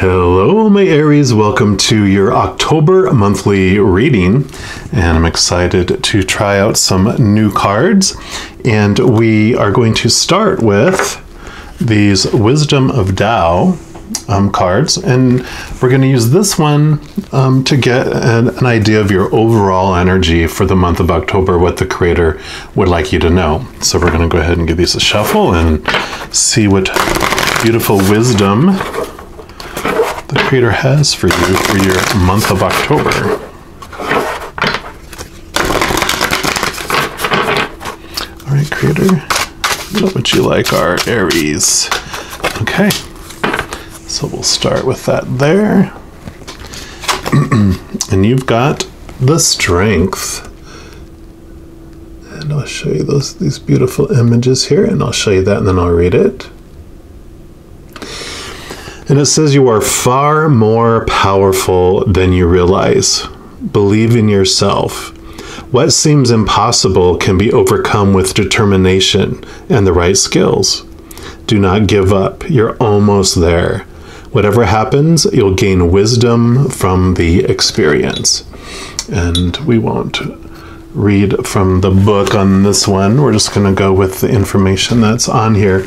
Hello, my Aries. Welcome to your October monthly reading. And I'm excited to try out some new cards. And we are going to start with these Wisdom of Tao cards. And we're going to use this one to get an idea of your overall energy for the month of October, what the creator would like you to know. So we're going to go ahead and give these a shuffle and see what beautiful wisdom the creator has for you for your month of October. All right, creator, what would you like our Aries? Okay, so we'll start with that there. And you've got the Strength. And I'll show you these beautiful images here, and I'll show you that and then I'll read it. And it says, you are far more powerful than you realize. Believe in yourself. What seems impossible can be overcome with determination and the right skills. Do not give up. You're almost there. Whatever happens, you'll gain wisdom from the experience. And we won't read from the book on this one. We're just going to go with the information that's on here.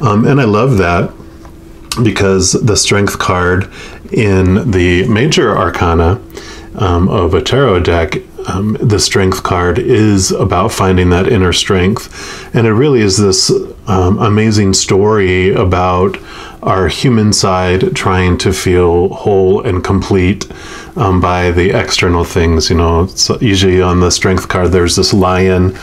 And I love that, because the Strength card in the major arcana of a tarot deck, the Strength card is about finding that inner strength. And it really is this amazing story about our human side trying to feel whole and complete by the external things. You know, so usually on the Strength card, there's this lion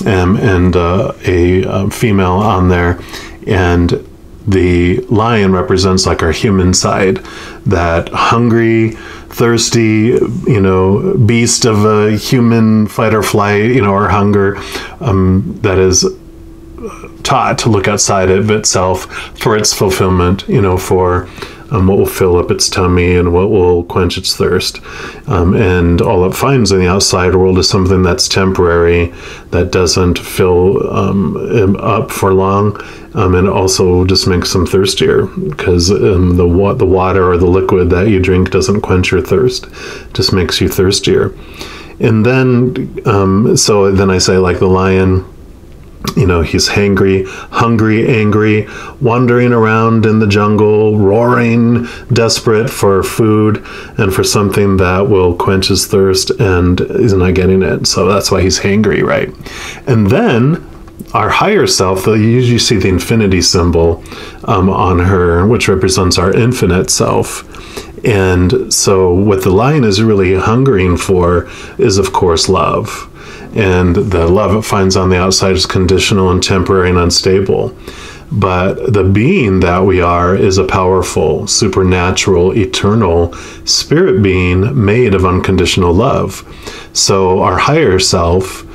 and a female on there. And the lion represents like our human side, that hungry, thirsty, you know, beast of a human fight or flight, you know, or hunger, that is taught to look outside of itself for its fulfillment, you know, for what will fill up its tummy and what will quench its thirst. And all it finds in the outside world is something that's temporary, that doesn't fill up for long, and also just makes them thirstier, because the water or the liquid that you drink doesn't quench your thirst, just makes you thirstier. And then, so then I say, like the lion, you know, he's hangry, hungry, angry, wandering around in the jungle, roaring, desperate for food and for something that will quench his thirst, and he's not getting it. So that's why he's hangry, right? And then our higher self, you usually see the infinity symbol on her, which represents our infinite self. And so what the lion is really hungering for is, of course, love. And the love it finds on the outside is conditional and temporary and unstable. But the being that we are is a powerful, supernatural, eternal spirit being made of unconditional love. So our higher self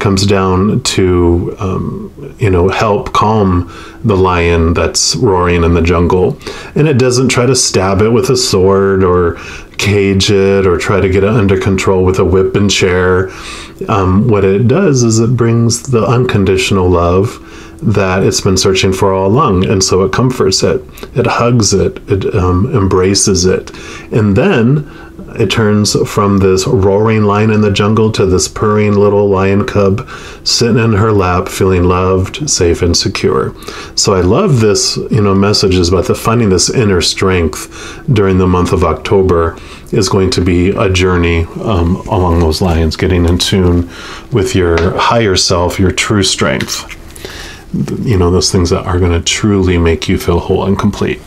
comes down to, you know, help calm the lion that's roaring in the jungle. And it doesn't try to stab it with a sword or cage it or try to get it under control with a whip and chair. What it does is it brings the unconditional love that it's been searching for all along. And so it comforts it, it hugs it, it embraces it. And then it turns from this roaring lion in the jungle to this purring little lion cub sitting in her lap, feeling loved, safe, and secure. So I love this, you know, messages about finding this inner strength during the month of October is going to be a journey along those lines, getting in tune with your higher self, your true strength. You know, those things that are going to truly make you feel whole and complete.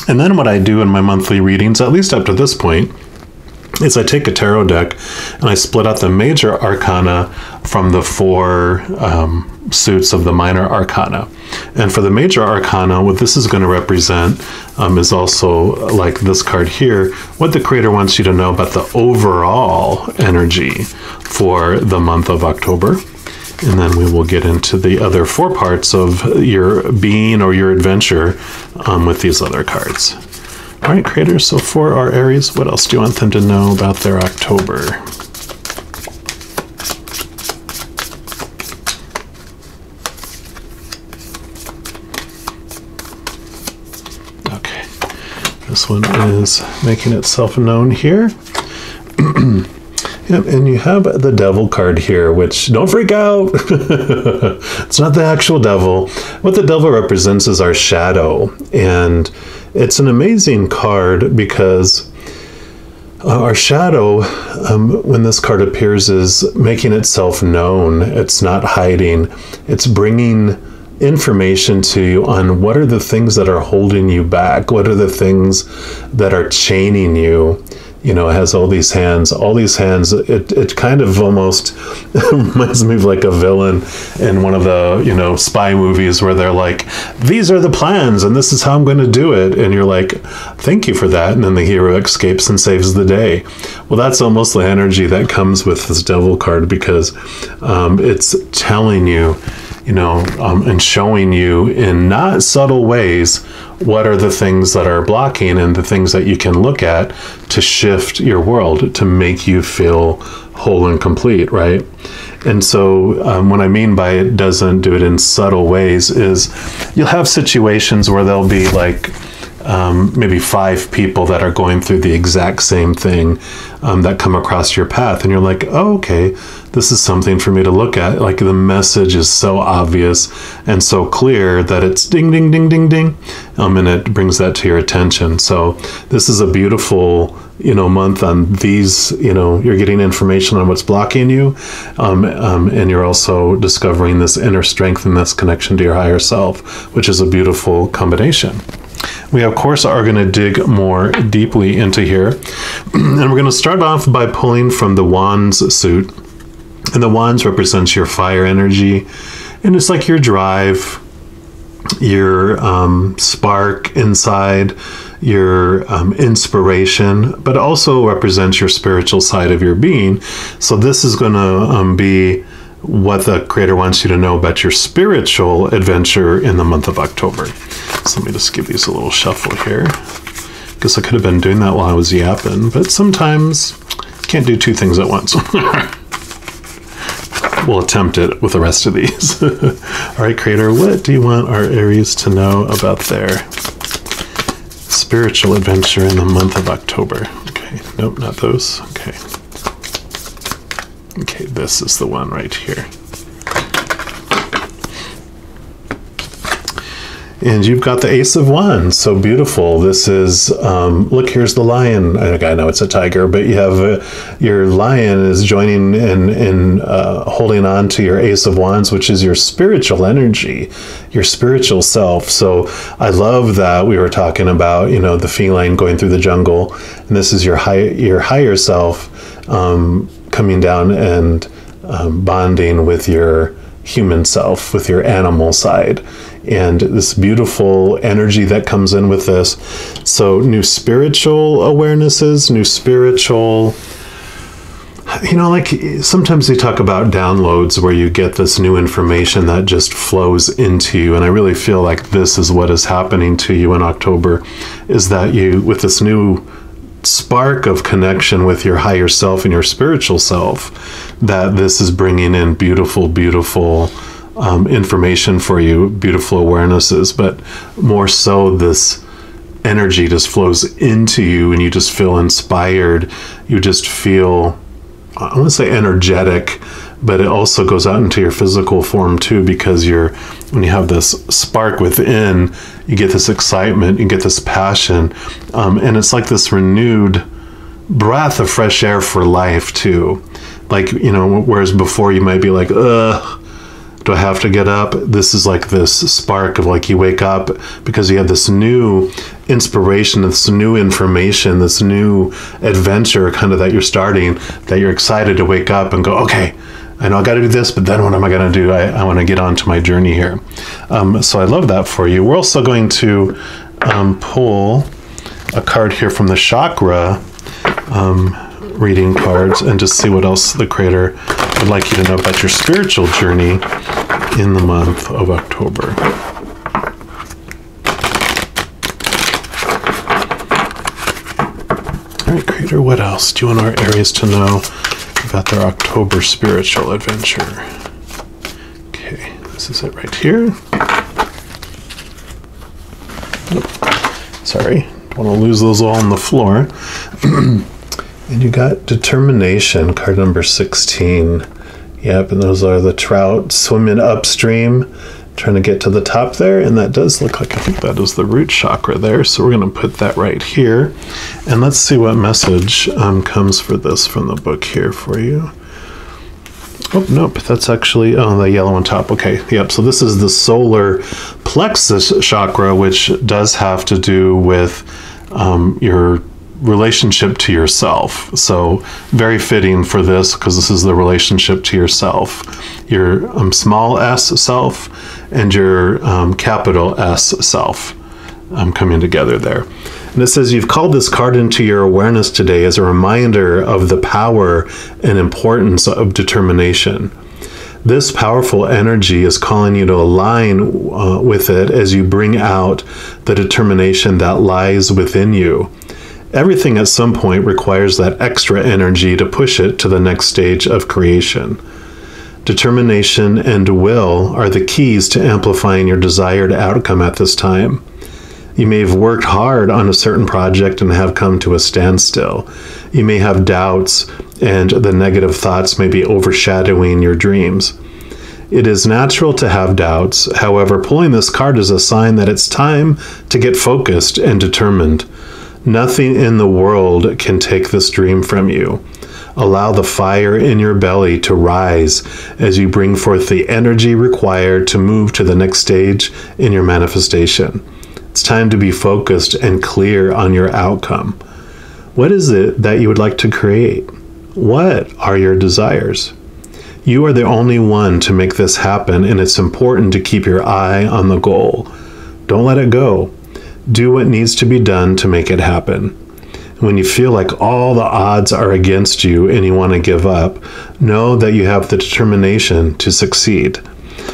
And then what I do in my monthly readings, at least up to this point, is I take a tarot deck and I split out the major arcana from the four suits of the minor arcana. And for the major arcana, what this is going to represent is also, like this card here, what the creator wants you to know about the overall energy for the month of October. And then we will get into the other four parts of your being or your adventure with these other cards. All right, creators, so for our Aries, what else do you want them to know about their October? Okay, This one is making itself known here. Yep, and you have the devil card here, which, don't freak out. It's not the actual devil. What the devil represents is our shadow. And it's an amazing card because our shadow, when this card appears, is making itself known. It's not hiding. It's bringing information to you on what are the things that are holding you back. What are the things that are chaining you. You know, it has all these hands. It kind of almost reminds me of like a villain in one of the, you know, spy movies where they're like, these are the plans and this is how I'm going to do it. And you're like, thank you for that. And then the hero escapes and saves the day. Well, that's almost the energy that comes with this devil card, because it's telling you, you know, and showing you in not subtle ways what are the things that are blocking and the things that you can look at to shift your world to make you feel whole and complete, right? And so what I mean by it doesn't do it in subtle ways is you'll have situations where there'll be like maybe 5 people that are going through the exact same thing that come across your path, and you're like, oh, okay, this is something for me to look at. Like the message is so obvious and so clear that it's ding, ding, ding, ding, ding, and it brings that to your attention. So this is a beautiful, you know, month on these. You know, you're getting information on what's blocking you, and you're also discovering this inner strength and this connection to your higher self, which is a beautiful combination. We, of course, are going to dig more deeply into here. And we're going to start off by pulling from the Wands suit. And the Wands represents your fire energy. And it's like your drive, your spark inside, your inspiration, but also represents your spiritual side of your being. So this is going to be what the creator wants you to know about your spiritual adventure in the month of October. So let me just give these a little shuffle here. Guess I could have been doing that while I was yapping, but sometimes can't do 2 things at once. We'll attempt it with the rest of these. All right, creator, what do you want our Aries to know about their spiritual adventure in the month of October? Okay, nope, not those. Okay. Okay, this is the one right here. And you've got the Ace of Wands, so beautiful. This is, look, here's the lion. I know it's a tiger, but you have your lion is joining in holding on to your Ace of Wands, which is your spiritual energy, your spiritual self. So I love that we were talking about, you know, the feline going through the jungle, and this is your higher self coming down and bonding with your human self, with your animal side. And this beautiful energy that comes in with this. So new spiritual awarenesses, new spiritual, you know, like sometimes we talk about downloads where you get this new information that just flows into you. And I really feel like this is what is happening to you in October, is that you, with this new spark of connection with your higher self and your spiritual self, that this is bringing in beautiful, beautiful information for you, beautiful awarenesses, but more so this energy just flows into you and you just feel inspired. You just feel, I want to say energetic, but it also goes out into your physical form too, because when you have this spark within, you get this excitement, you get this passion, and it's like this renewed breath of fresh air for life too. Like, you know, whereas before you might be like, ugh, do I have to get up? This is like this spark of like you wake up because you have this new inspiration, this new information, this new adventure kind of that you're starting, that you're excited to wake up and go, okay, I know I got to do this, but then what am I going to do? I want to get on to my journey here. So I love that for you. We're also going to pull a card here from the chakra reading cards and just see what else the creator would like you to know about your spiritual journey in the month of October. All right, creator, what else do you want our Aries to know about their October spiritual adventure? Okay, this is it right here. Nope. Sorry, Don't want to lose those all on the floor. And you got determination, card number 16. Yep, and those are the trout swimming upstream, trying to get to the top there. And that does look like, I think that is the root chakra there. So we're going to put that right here. And let's see what message comes for this from the book here for you. Oh, nope, that's actually, oh, the yellow on top. Okay, yep, so this is the solar plexus chakra, which does have to do with your relationship to yourself. So very fitting for this, because this is the relationship to yourself. Your small s self and your capital S self coming together there. And it says, you've called this card into your awareness today as a reminder of the power and importance of determination. This powerful energy is calling you to align with it as you bring out the determination that lies within you. Everything at some point requires that extra energy to push it to the next stage of creation. Determination and will are the keys to amplifying your desired outcome at this time. You may have worked hard on a certain project and have come to a standstill. You may have doubts, and the negative thoughts may be overshadowing your dreams. It is natural to have doubts. However, pulling this card is a sign that it's time to get focused and determined. Nothing in the world can take this dream from you. Allow the fire in your belly to rise as you bring forth the energy required to move to the next stage in your manifestation. It's time to be focused and clear on your outcome. What is it that you would like to create? What are your desires? You are the only one to make this happen, and it's important to keep your eye on the goal. Don't let it go. Do what needs to be done to make it happen. When you feel like all the odds are against you and you want to give up, know that you have the determination to succeed.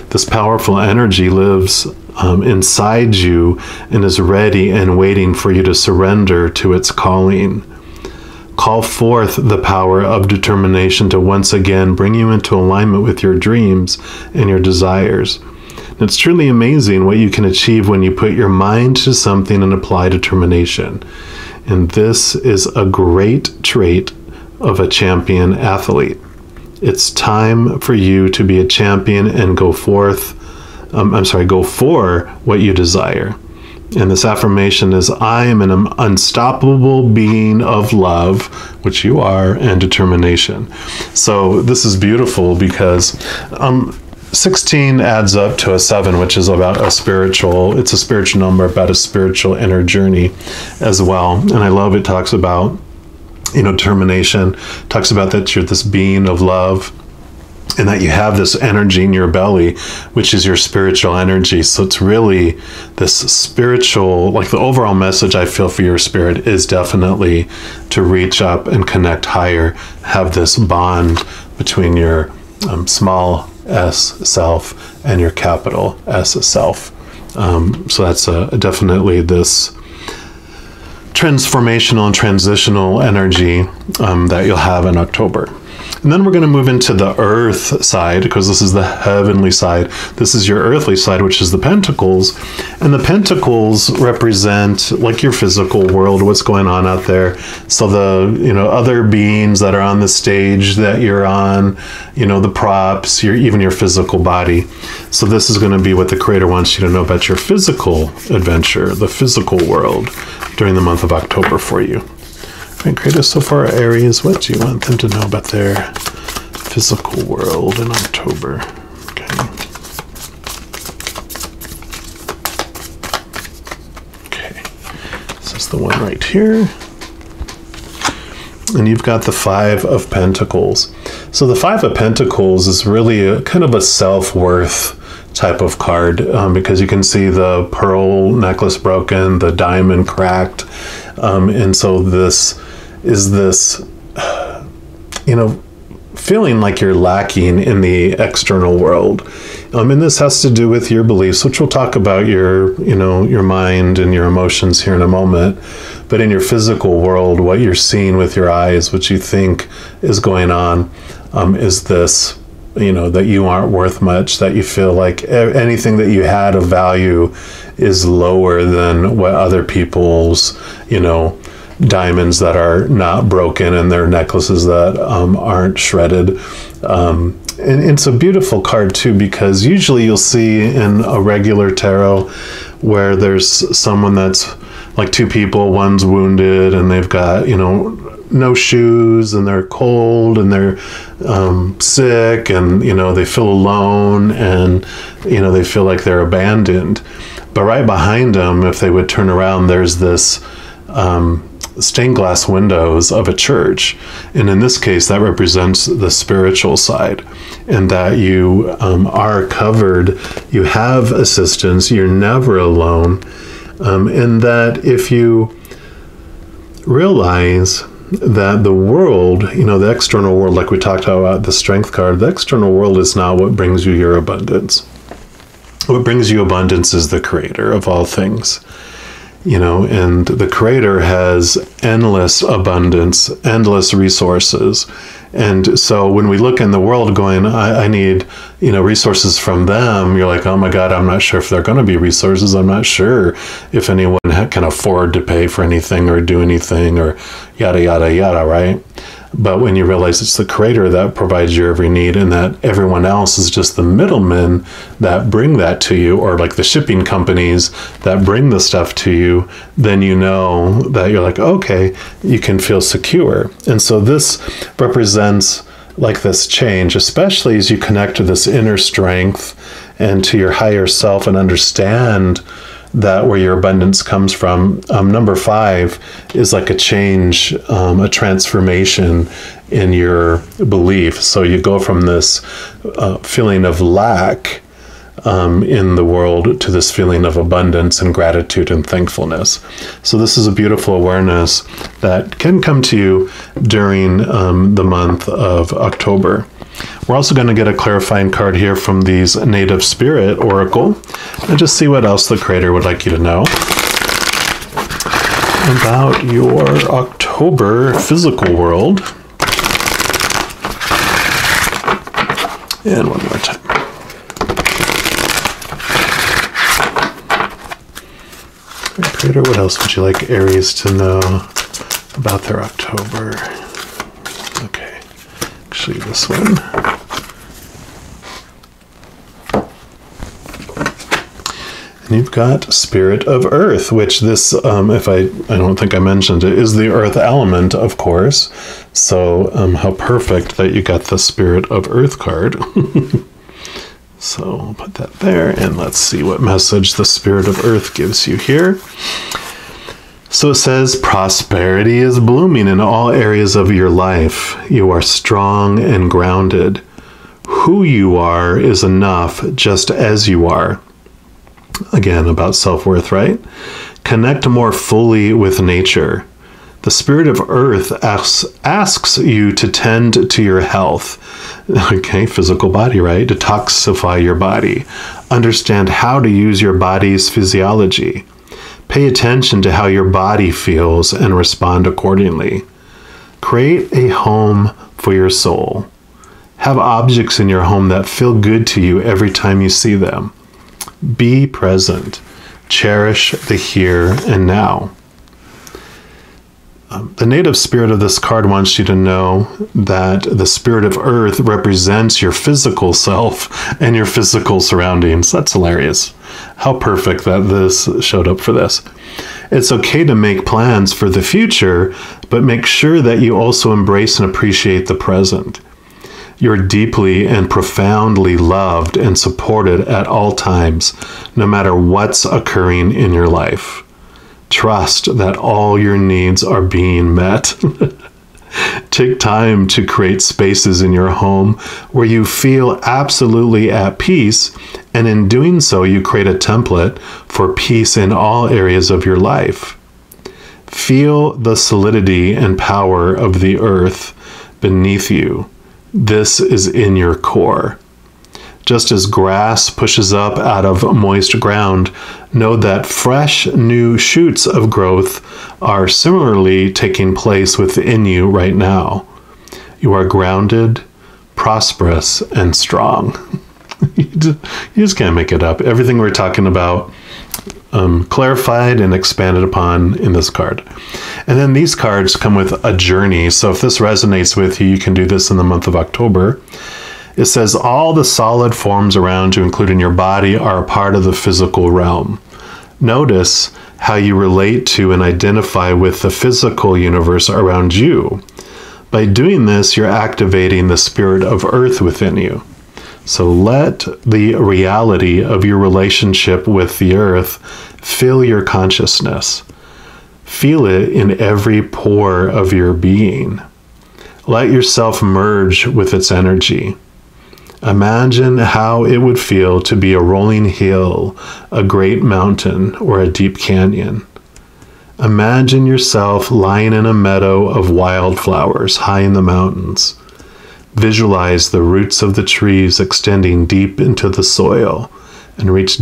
This powerful energy lives inside you and is ready and waiting for you to surrender to its calling. Call forth the power of determination to once again bring you into alignment with your dreams and your desires. It's truly amazing what you can achieve when you put your mind to something and apply determination. And this is a great trait of a champion athlete. It's time for you to be a champion and go for what you desire. And this affirmation is, I am an unstoppable being of love, which you are, and determination. So this is beautiful because 16 adds up to a 7, which is about it's a spiritual number, about a spiritual inner journey as well. And I love it talks about, determination, talks about that you're this being of love, and that you have this energy in your belly, which is your spiritual energy. So it's really this spiritual, like the overall message I feel for your spirit is definitely to reach up and connect higher, have this bond between your small S self and your capital S self. So that's definitely this transformational and transitional energy that you'll have in October. And then we're going to move into the earth side, because this is the heavenly side. This is your earthly side, which is the pentacles. And the pentacles represent like your physical world, what's going on out there. So the, other beings that are on the stage that you're on, the props, even your physical body. So this is going to be what the creator wants you to know about your physical adventure, the physical world during the month of October for you. All right, creator, so far, Aries, what do you want them to know about their physical world in October? Okay. Okay, this is the one right here. And you've got the 5 of Pentacles. So the 5 of Pentacles is really a kind of a self-worth type of card, because you can see the pearl necklace broken, the diamond cracked, and so this is this, feeling like you're lacking in the external world. And this has to do with your beliefs, which we'll talk about your mind and your emotions here in a moment. But in your physical world, what you're seeing with your eyes, what you think is going on, is this that you aren't worth much, that you feel like anything that you had of value is lower than what other people's, diamonds that are not broken and their necklaces that aren't shredded. And it's a beautiful card too, because usually you'll see in a regular tarot where there's someone that's like two people, one's wounded and they've got, no shoes and they're cold and they're sick and, they feel alone and, they feel like they're abandoned. But right behind them, if they would turn around, there's this stained glass windows of a church. And in this case, that represents the spiritual side, and that you are covered, you have assistance, you're never alone. And that if you realize that the world, the external world, like we talked about the strength card, the external world is not what brings you your abundance. What brings you abundance is the creator of all things. And the creator has endless abundance, endless resources. And so when we look in the world going, I need, resources from them, you're like, oh my God, I'm not sure if they're going to be resources. I'm not sure if anyone can afford to pay for anything or do anything or yada, yada, yada, right? But when you realize it's the creator that provides your every need and that everyone else is just the middlemen that bring that to you, or like the shipping companies that bring the stuff to you, then you know that you're like, okay, you can feel secure. And so this represents like this change, especially as you connect to this inner strength and to your higher self and understand that where your abundance comes from. Number 5 is like a change, a transformation in your belief. So you go from this feeling of lack in the world to this feeling of abundance and gratitude and thankfulness. So this is a beautiful awareness that can come to you during the month of October. We're also going to get a clarifying card here from these Native Spirit Oracle and just see what else the creator would like you to know about your October physical world. And one more time. Creator, what else would you like Aries to know about their October? Okay, actually this one. And you've got Spirit of Earth, which this, if I don't think I mentioned it, is the Earth element, of course. So how perfect that you got the Spirit of Earth card. So I'll put that there, and let's see what message the Spirit of Earth gives you here. So it says, prosperity is blooming in all areas of your life. You are strong and grounded. Who you are is enough just as you are. Again, about self-worth, right? Connect more fully with nature. The Spirit of Earth asks you to tend to your health. Okay, physical body, right? Detoxify your body. Understand how to use your body's physiology. Pay attention to how your body feels and respond accordingly. Create a home for your soul. Have objects in your home that feel good to you every time you see them. Be present. Cherish the here and now. The native spirit of this card wants you to know that the Spirit of Earth represents your physical self and your physical surroundings. That's hilarious. How perfect that this showed up for this. It's okay to make plans for the future, but make sure that you also embrace and appreciate the present. You're deeply and profoundly loved and supported at all times, no matter what's occurring in your life. Trust that all your needs are being met. Take time to create spaces in your home where you feel absolutely at peace, and in doing so, you create a template for peace in all areas of your life. Feel the solidity and power of the earth beneath you. This is in your core. Just as grass pushes up out of moist ground, know that fresh new shoots of growth are similarly taking place within you right now. You are grounded, prosperous, and strong. You just can't make it up. Everything we're talking about clarified and expanded upon in this card. And then these cards come with a journey. So if this resonates with you, you can do this in the month of October. It says all the solid forms around you, including your body, are a part of the physical realm. Notice how you relate to and identify with the physical universe around you. By doing this, you're activating the spirit of Earth within you. So let the reality of your relationship with the earth fill your consciousness. Feel it in every pore of your being. Let yourself merge with its energy. Imagine how it would feel to be a rolling hill, a great mountain, or a deep canyon. Imagine yourself lying in a meadow of wildflowers high in the mountains. Visualize the roots of the trees extending deep into the soil and reaching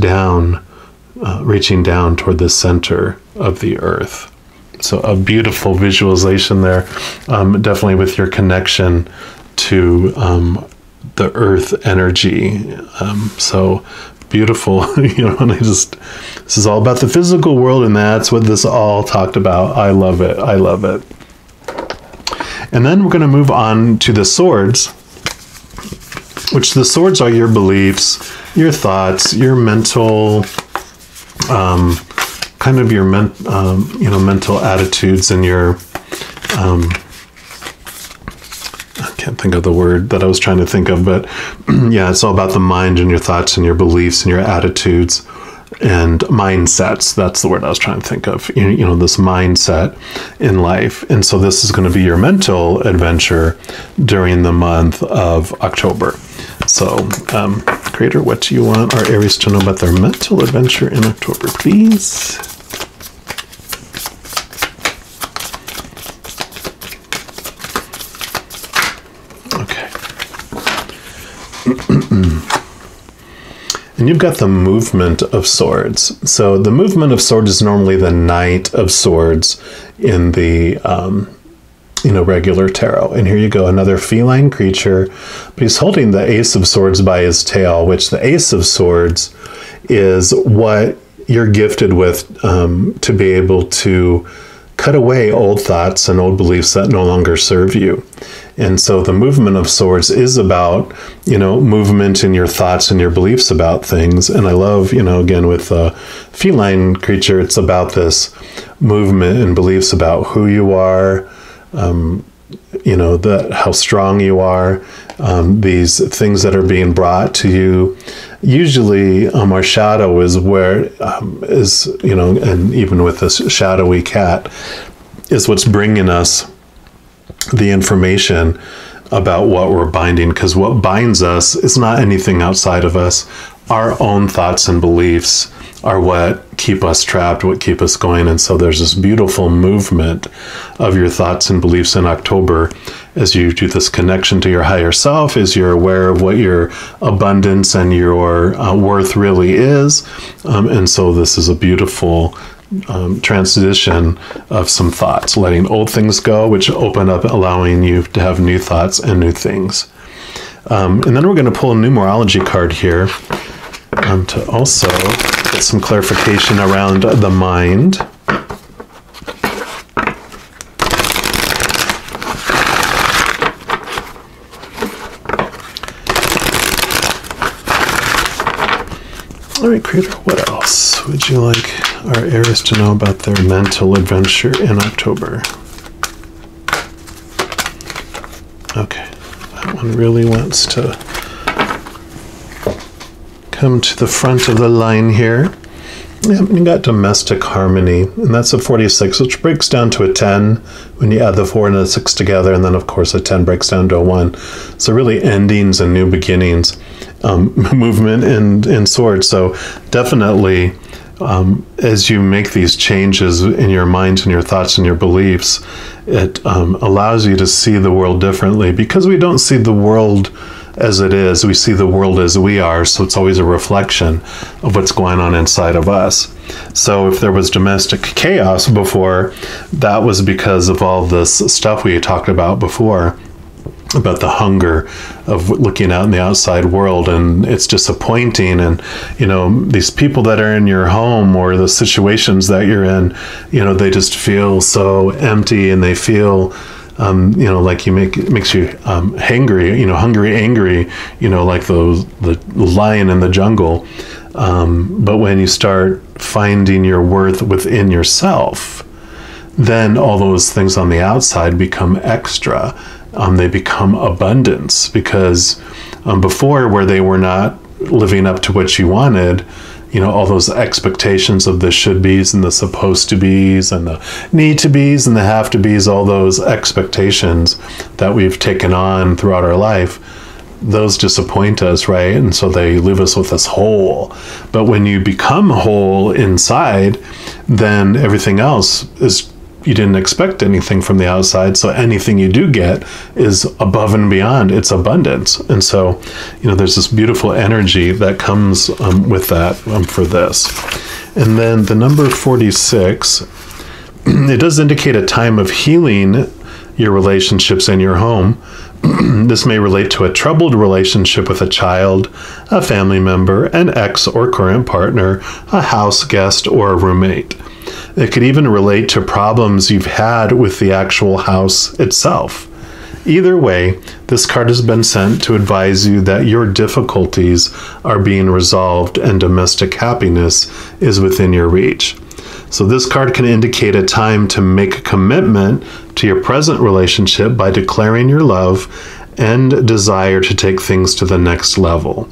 down toward the center of the earth. So a beautiful visualization there, definitely with your connection to the earth energy. So beautiful, and this is all about the physical world, and that's what this all talked about. I love it. I love it. And then we're going to move on to the swords, which the swords are your beliefs, your thoughts, your mental, kind of your mental attitudes, and your, I can't think of the word that I was trying to think of, but yeah, it's all about the mind and your thoughts and your beliefs and your attitudes and mindsets. That's the word I was trying to think of, this mindset in life. And so this is going to be your mental adventure during the month of October. So, Creator, what do you want our Aries to know about their mental adventure in October, please? Okay. And you've got the movement of swords. So the movement of swords is normally the Knight of Swords in the regular tarot. And here you go, another feline creature, but he's holding the Ace of Swords by his tail, which the Ace of Swords is what you're gifted with to be able to cut away old thoughts and old beliefs that no longer serve you. And so the movement of swords is about, movement in your thoughts and your beliefs about things. And I love, again, with a feline creature, it's about this movement and beliefs about who you are, how strong you are, these things that are being brought to you. Usually our shadow is where and even with this shadowy cat is what's bringing us the information about what we're binding, because what binds us is not anything outside of us. Our own thoughts and beliefs are what keep us trapped, what keep us going. And so there's this beautiful movement of your thoughts and beliefs in October as you do this connection to your higher self, as you're aware of what your abundance and your worth really is. And so this is a beautiful transition of some thoughts, letting old things go, which open up, allowing you to have new thoughts and new things. And then we're going to pull a numerology card here to also get some clarification around the mind. All right, Creator, what else would you like our Aries to know about their mental adventure in October? Okay, that one really wants to come to the front of the line here. Yep, you got domestic harmony, and that's a 46, which breaks down to a 10 when you add the 4 and the 6 together, and then of course a 10 breaks down to a 1. So really endings and new beginnings, movement in swords. So definitely as you make these changes in your mind and your thoughts and your beliefs, it allows you to see the world differently, because we don't see the world as it is, we see the world as we are. So it's always a reflection of what's going on inside of us. So if there was domestic chaos before, that was because of all this stuff we talked about before, about the hunger of looking out in the outside world, and it's disappointing. And, you know, these people that are in your home or the situations that you're in, you know, they just feel so empty, and they feel, you know, like it makes you hangry, you know, hungry, angry, you know, like the lion in the jungle. But when you start finding your worth within yourself, then all those things on the outside become extra. They become abundance, because before, where they were not living up to what you wanted, you know, all those expectations of the should be's and the supposed to be's and the need to be's and the have to be's, all those expectations that we've taken on throughout our life, those disappoint us, right? And so they leave us with this hole. But when you become whole inside, then everything else is, you didn't expect anything from the outside, so anything you do get is above and beyond. It's abundance. And so, you know, there's this beautiful energy that comes with that for this. And then the number 46, it does indicate a time of healing your relationships in your home. This may relate to a troubled relationship with a child, a family member, an ex or current partner, a house guest, or a roommate. It could even relate to problems you've had with the actual house itself. Either way, this card has been sent to advise you that your difficulties are being resolved and domestic happiness is within your reach. So this card can indicate a time to make a commitment to your present relationship by declaring your love and desire to take things to the next level.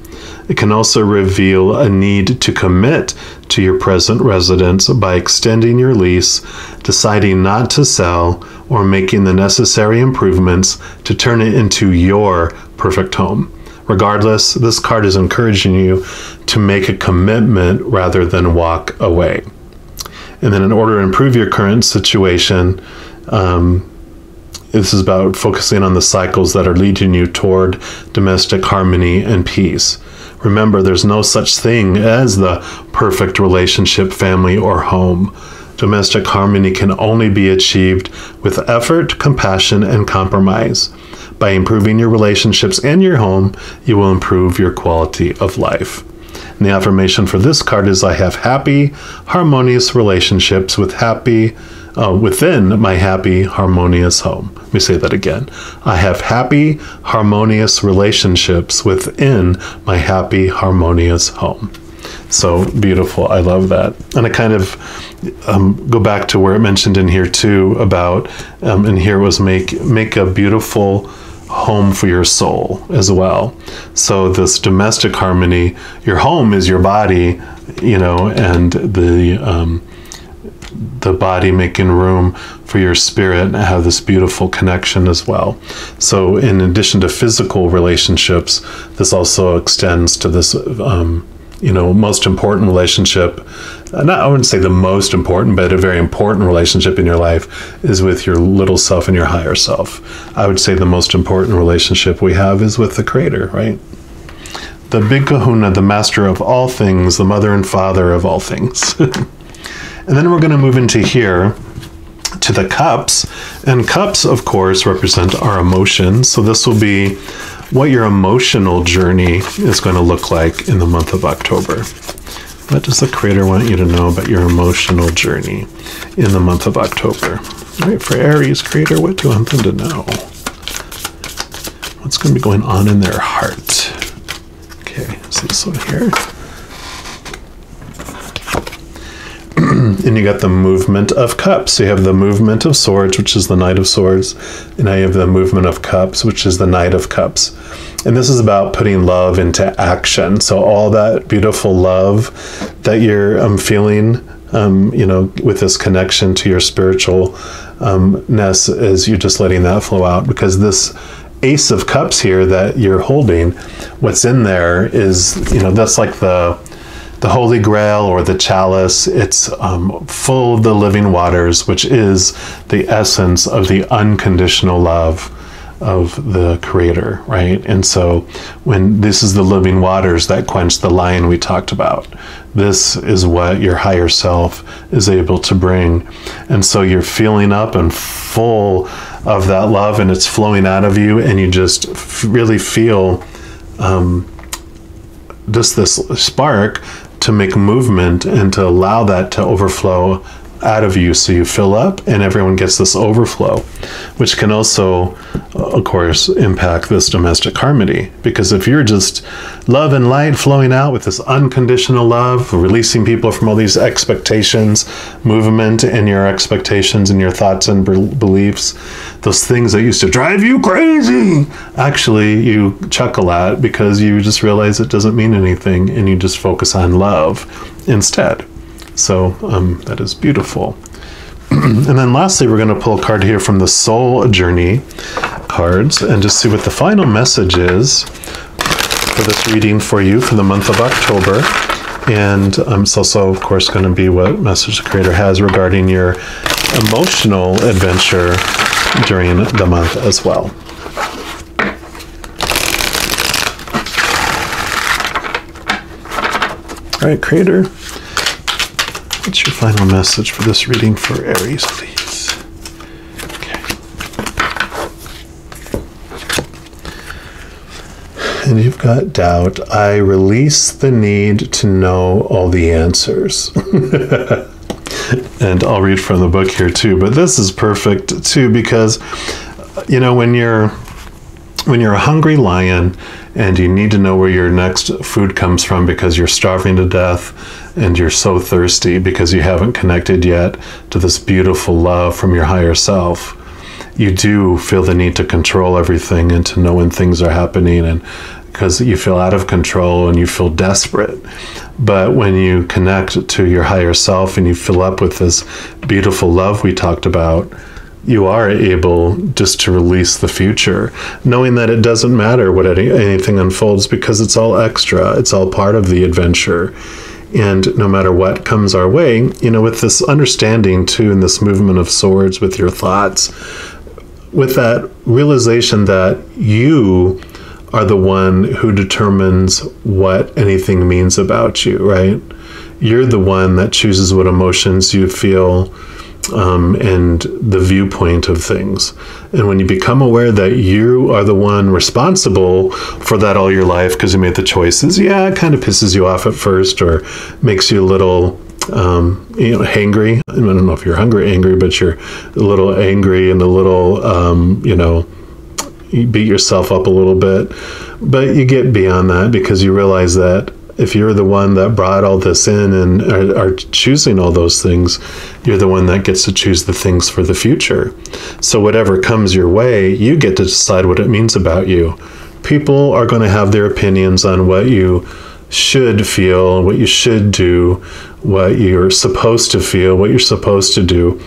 It can also reveal a need to commit to your present residence by extending your lease, deciding not to sell, or making the necessary improvements to turn it into your perfect home. Regardless, this card is encouraging you to make a commitment rather than walk away. And then in order to improve your current situation, this is about focusing on the cycles that are leading you toward domestic harmony and peace. Remember, there's no such thing as the perfect relationship, family, or home. Domestic harmony can only be achieved with effort, compassion, and compromise. By improving your relationships and your home, you will improve your quality of life. And the affirmation for this card is, I have happy, harmonious relationships within my happy, harmonious home. Let me say that again. I have happy, harmonious relationships within my happy, harmonious home. So beautiful. I love that. And I kind of go back to where it mentioned in here too about, and here was make a beautiful home for your soul as well. So this domestic harmony, your home is your body, you know, and the body making room for your spirit and have this beautiful connection as well. So in addition to physical relationships, this also extends to this, you know, most important relationship. I wouldn't say the most important, but a very important relationship in your life is with your little self and your higher self. I would say the most important relationship we have is with the Creator, right? The Big Kahuna, the master of all things, the mother and father of all things. And then we're going to move into here to the cups. And cups, of course, represent our emotions. So this will be what your emotional journey is going to look like in the month of October. What does the Creator want you to know about your emotional journey in the month of October? All right, for Aries, Creator, what do you want them to know? What's going to be going on in their heart? Okay, so this one here. And you got the movement of cups. So you have the movement of swords, which is the Knight of Swords. And now you have the movement of cups, which is the Knight of Cups. And this is about putting love into action. So all that beautiful love that you're feeling, you know, with this connection to your spiritualness, is you just letting that flow out. Because this Ace of Cups here that you're holding, what's in there is, you know, that's like the Holy Grail or the chalice. It's full of the living waters, which is the essence of the unconditional love of the Creator, right? And so when this is the living waters that quench the lion we talked about, this is what your higher self is able to bring. And so you're feeling up and full of that love, and it's flowing out of you, and you just really feel just this spark to make movement and to allow that to overflow out of you, so you fill up and everyone gets this overflow, which can also, of course, impact this domestic harmony. Because if you're just love and light flowing out with this unconditional love, releasing people from all these expectations, movement in your expectations and your thoughts and beliefs, those things that used to drive you crazy, actually you chuckle at, because you just realize it doesn't mean anything and you just focus on love instead. So that is beautiful. And then lastly, we're going to pull a card here from the Soul Journey cards and just see what the final message is for this reading for you for the month of October. And it's also, of course, going to be what message the Creator has regarding your emotional adventure during the month as well. All right, Creator, what's your final message for this reading for Aries, please? Okay. And you've got doubt. I release the need to know all the answers. And I'll read from the book here too, but this is perfect too, because, you know, when you're a hungry lion and you need to know where your next food comes from because you're starving to death and you're so thirsty because you haven't connected yet to this beautiful love from your higher self, you do feel the need to control everything and to know when things are happening, and because you feel out of control and you feel desperate. But when you connect to your higher self and you fill up with this beautiful love we talked about, you are able just to release the future, knowing that it doesn't matter what anything unfolds, because it's all extra. It's all part of the adventure. And no matter what comes our way, you know, with this understanding too, in this movement of swords with your thoughts, with that realization that you are the one who determines what anything means about you, right? You're the one that chooses what emotions you feel, and the viewpoint of things. And when you become aware that you are the one responsible for that all your life because you made the choices, yeah, it kind of pisses you off at first or makes you a little hangry. I don't know if you're angry, but you're a little angry and a little you beat yourself up a little bit. But you get beyond that, because you realize that if you're the one that brought all this in and are choosing all those things, you're the one that gets to choose the things for the future. So whatever comes your way, you get to decide what it means about you. People are going to have their opinions on what you should feel, what you should do, what you're supposed to feel, what you're supposed to do.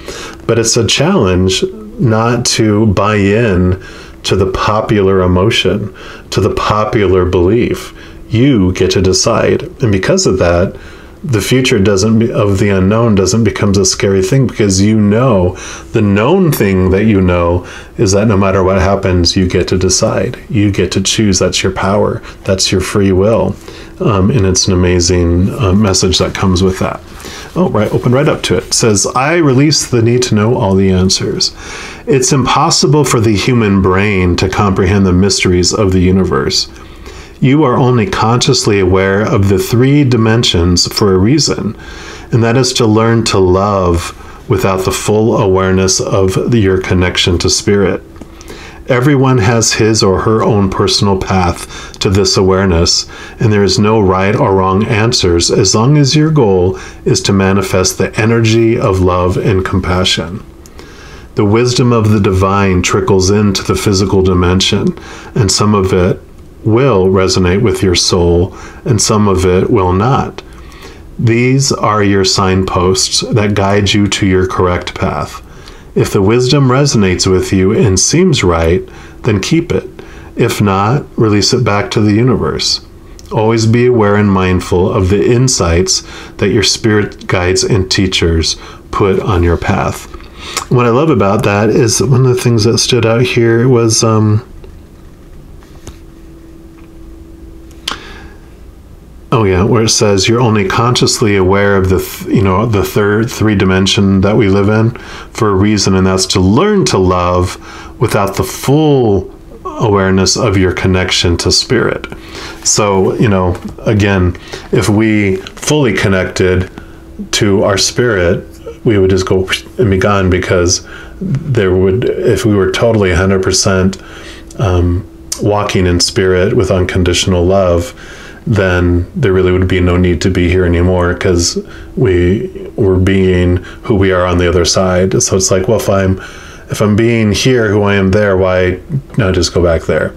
But it's a challenge not to buy in to the popular emotion, to the popular belief. You get to decide. And because of that, the future of the unknown doesn't become a scary thing, because you know, the known thing that you know is that no matter what happens, you get to decide. You get to choose. That's your power. That's your free will. And it's an amazing message that comes with that. Oh, right, open right up to it. It says, I release the need to know all the answers. It's impossible for the human brain to comprehend the mysteries of the universe. You are only consciously aware of the 3 dimensions for a reason, and that is to learn to love without the full awareness of your connection to spirit. Everyone has his or her own personal path to this awareness, and there is no right or wrong answers as long as your goal is to manifest the energy of love and compassion. The wisdom of the divine trickles into the physical dimension, and some of it will resonate with your soul, and some of it will not. These are your signposts that guide you to your correct path. If the wisdom resonates with you and seems right, then keep it. If not, release it back to the universe. Always be aware and mindful of the insights that your spirit guides and teachers put on your path. What I love about that is one of the things that stood out here was where it says you're only consciously aware of the third 3 dimension that we live in for a reason, and that's to learn to love without the full awareness of your connection to spirit. So, again, if we fully connected to our spirit, we would just go and be gone, because if we were totally 100% walking in spirit with unconditional love, then there really would be no need to be here anymore, because we were being who we are on the other side. So it's like, well, if I'm being here who I am there, why not just go back there?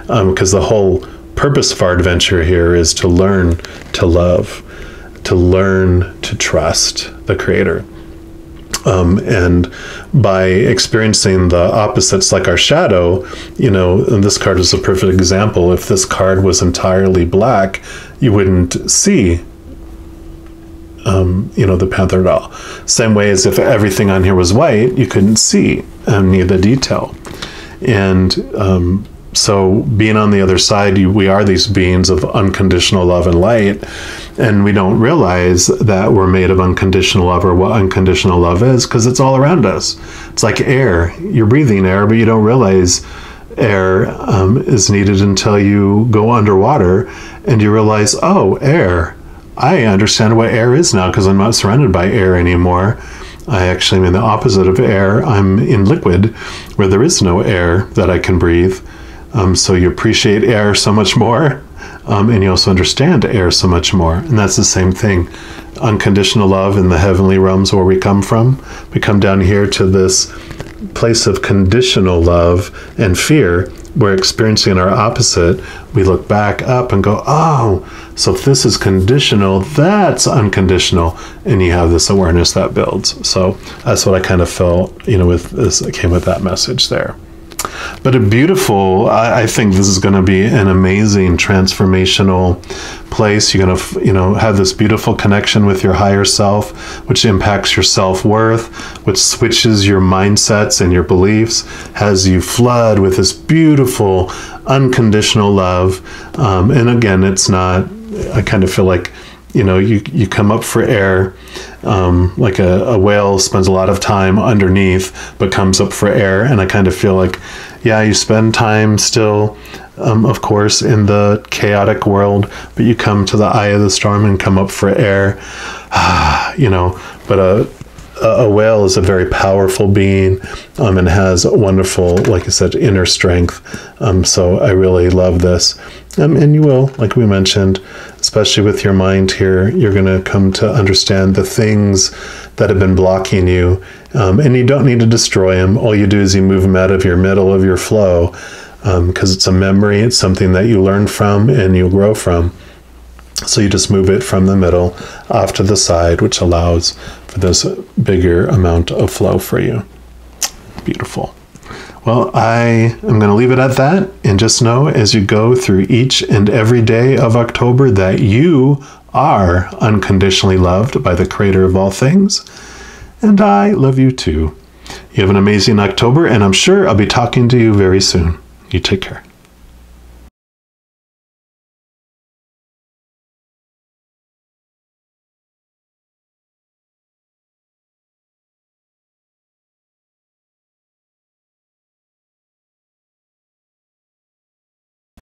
Because the whole purpose of our adventure here is to learn to love, to learn to trust the Creator. And by experiencing the opposites like our shadow, and this card is a perfect example. If this card was entirely black, you wouldn't see the panther at all. Same way as if everything on here was white, you couldn't see any of the detail. And so being on the other side, we are these beings of unconditional love and light, and we don't realize that we're made of unconditional love, or what unconditional love is, because it's all around us. It's like air. You're breathing air, but you don't realize air is needed until you go underwater and you realize, oh, air. I understand what air is now, because I'm not surrounded by air anymore. I actually am the opposite of air. I'm in liquid, where there is no air that I can breathe. So you appreciate air so much more, and you also understand air so much more. And that's the same thing. Unconditional love in the heavenly realms where we come from. We come down here to this place of conditional love and fear. We're experiencing our opposite. We look back up and go, oh, so if this is conditional, that's unconditional. And you have this awareness that builds. So that's what I kind of felt, with this, it came with that message there. But I think this is going to be an amazing transformational place. You're going to, have this beautiful connection with your higher self, which impacts your self-worth, which switches your mindsets and your beliefs, has you flood with this beautiful, unconditional love. And again, it's not, I kind of feel like, you come up for air, like a whale spends a lot of time underneath, but comes up for air. And I kind of feel like, yeah, you spend time still, of course, in the chaotic world, but you come to the eye of the storm and come up for air, but a whale is a very powerful being, and has wonderful, like I said, inner strength. So I really love this. And you will, like we mentioned, especially with your mind here, you're going to come to understand the things that have been blocking you. And you don't need to destroy them. All you do is you move them out of your middle of your flow, because it's a memory. It's something that you learn from and you grow from. So you just move it from the middle off to the side, which allows for this bigger amount of flow for you. Beautiful. Well, I am going to leave it at that, and just know as you go through each and every day of October that you are unconditionally loved by the Creator of all things, and I love you too. You have an amazing October, and I'm sure I'll be talking to you very soon. You take care.